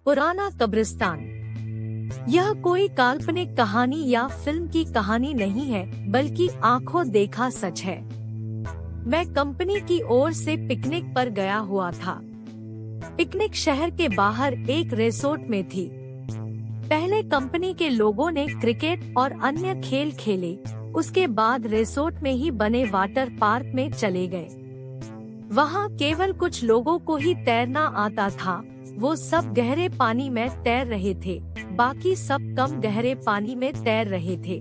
पुराना कब्रिस्तान। यह कोई काल्पनिक कहानी या फिल्म की कहानी नहीं है, बल्कि आंखों देखा सच है। मैं कंपनी की ओर से पिकनिक पर गया हुआ था। पिकनिक शहर के बाहर एक रिसोर्ट में थी। पहले कंपनी के लोगों ने क्रिकेट और अन्य खेल खेले, उसके बाद रिसोर्ट में ही बने वाटर पार्क में चले गए। वहाँ केवल कुछ लोगों को ही तैरना आता था, वो सब गहरे पानी में तैर रहे थे, बाकी सब कम गहरे पानी में तैर रहे थे।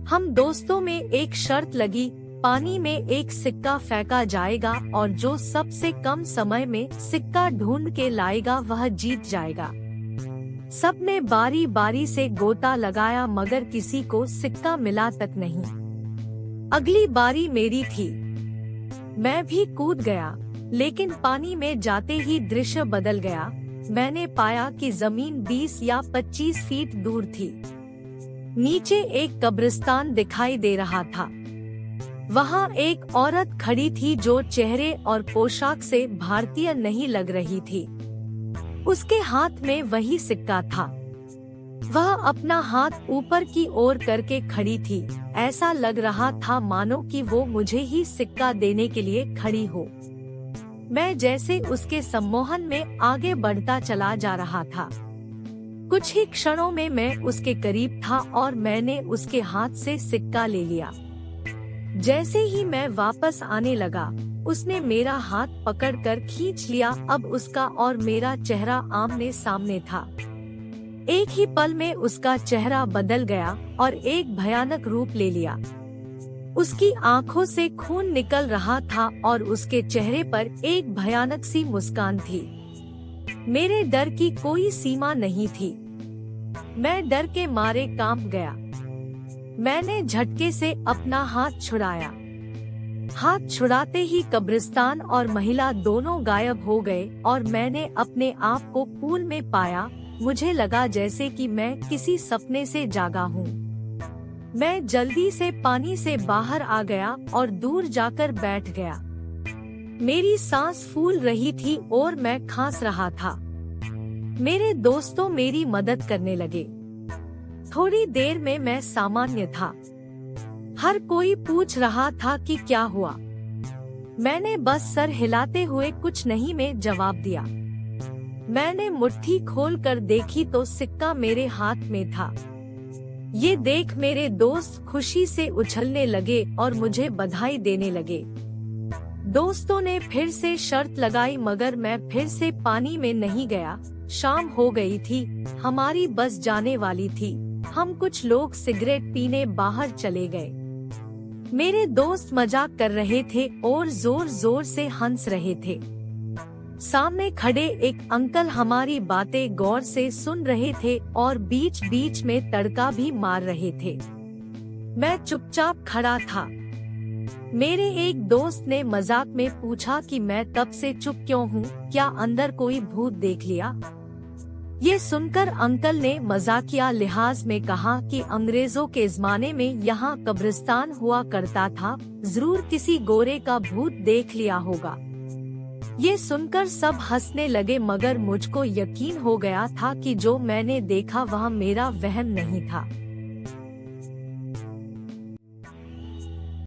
हम दोस्तों में एक शर्त लगी, पानी में एक सिक्का फेंका जाएगा और जो सबसे कम समय में सिक्का ढूंढ के लाएगा वह जीत जाएगा। सबने बारी बारी से गोता लगाया, मगर किसी को सिक्का मिला तक नहीं। अगली बारी मेरी थी। मैं भी कूद गया, लेकिन पानी में जाते ही दृश्य बदल गया। मैंने पाया कि जमीन 20 या 25 फीट दूर थी। नीचे एक कब्रिस्तान दिखाई दे रहा था। वहाँ एक औरत खड़ी थी जो चेहरे और पोशाक से भारतीय नहीं लग रही थी। उसके हाथ में वही सिक्का था। वह अपना हाथ ऊपर की ओर करके खड़ी थी। ऐसा लग रहा था मानो कि वो मुझे ही सिक्का देने के लिए खड़ी हो। मैं जैसे उसके सम्मोहन में आगे बढ़ता चला जा रहा था। कुछ ही क्षणों में मैं उसके करीब था और मैंने उसके हाथ से सिक्का ले लिया। जैसे ही मैं वापस आने लगा, उसने मेरा हाथ पकड़कर खींच लिया। अब उसका और मेरा चेहरा आमने सामने था। एक ही पल में उसका चेहरा बदल गया और एक भयानक रूप ले लिया। उसकी आंखों से खून निकल रहा था और उसके चेहरे पर एक भयानक सी मुस्कान थी। मेरे डर की कोई सीमा नहीं थी। मैं डर के मारे कांप गया। मैंने झटके से अपना हाथ छुड़ाया। हाथ छुड़ाते ही कब्रिस्तान और महिला दोनों गायब हो गए और मैंने अपने आप को पूल में पाया। मुझे लगा जैसे कि मैं किसी सपने से जागा हूँ। मैं जल्दी से पानी से बाहर आ गया और दूर जाकर बैठ गया। मेरी सांस फूल रही थी और मैं खांस रहा था। मेरे दोस्तों मेरी मदद करने लगे। थोड़ी देर में मैं सामान्य था। हर कोई पूछ रहा था कि क्या हुआ। मैंने बस सर हिलाते हुए कुछ नहीं में जवाब दिया। मैंने मुट्ठी खोलकर देखी तो सिक्का मेरे हाथ में था। ये देख मेरे दोस्त खुशी से उछलने लगे और मुझे बधाई देने लगे। दोस्तों ने फिर से शर्त लगाई, मगर मैं फिर से पानी में नहीं गया। शाम हो गई थी, हमारी बस जाने वाली थी। हम कुछ लोग सिगरेट पीने बाहर चले गए। मेरे दोस्त मजाक कर रहे थे और जोर जोर से हंस रहे थे। सामने खड़े एक अंकल हमारी बातें गौर से सुन रहे थे और बीच बीच में तड़का भी मार रहे थे। मैं चुपचाप खड़ा था। मेरे एक दोस्त ने मजाक में पूछा कि मैं तब से चुप क्यों हूँ, क्या अंदर कोई भूत देख लिया? ये सुनकर अंकल ने मजाकिया लिहाज में कहा कि अंग्रेजों के जमाने में यहाँ कब्रिस्तान हुआ करता था, जरूर किसी गोरे का भूत देख लिया होगा। ये सुनकर सब हंसने लगे, मगर मुझको यकीन हो गया था कि जो मैंने देखा वह मेरा वहम नहीं था।